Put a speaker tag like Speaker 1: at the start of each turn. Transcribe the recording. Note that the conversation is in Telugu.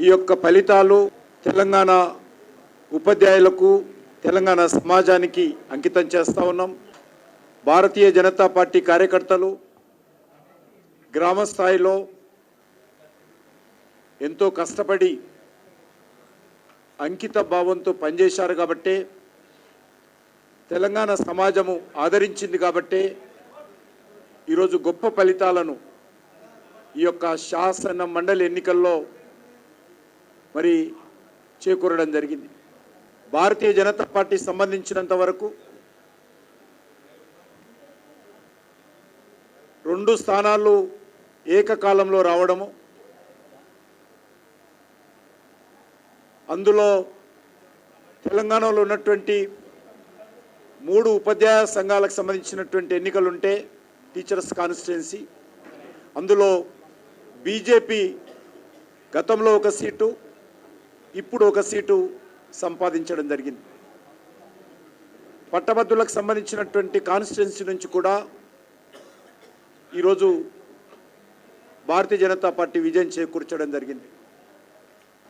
Speaker 1: ఈ యొక్క ఫలితాలు తెలంగాణ ఉపాధ్యాయులకు తెలంగాణ సమాజానికి అంకితం చేస్తూ ఉన్నాం. భారతీయ జనతా పార్టీ కార్యకర్తలు గ్రామ స్థాయిలో ఎంతో కష్టపడి అంకిత భావంతో పనిచేశారు కాబట్టి, తెలంగాణ సమాజము ఆదరించింది కాబట్టి ఈరోజు గొప్ప ఫలితాలను ఈ యొక్క శాసన మండలి ఎన్నికల్లో మరి చేకూరడం జరిగింది. భారతీయ జనతా పార్టీ సంబంధించినంత వరకు 2 స్థానాలు ఏకకాలంలో రావడము, అందులో తెలంగాణలో ఉన్నటువంటి 3 ఉపాధ్యాయ సంఘాలకు సంబంధించినటువంటి ఎన్నికలుంటే టీచర్స్ కాన్స్టిట్యున్సీ, అందులో బీజేపీ గతంలో 1 సీటు, ఇప్పుడు 1 సీటు సంపాదించడం జరిగింది. పట్టభద్రులకు సంబంధించినటువంటి కాన్స్టిట్యున్సీ నుంచి కూడా ఈరోజు భారతీయ జనతా పార్టీ విజయం చేకూర్చడం జరిగింది.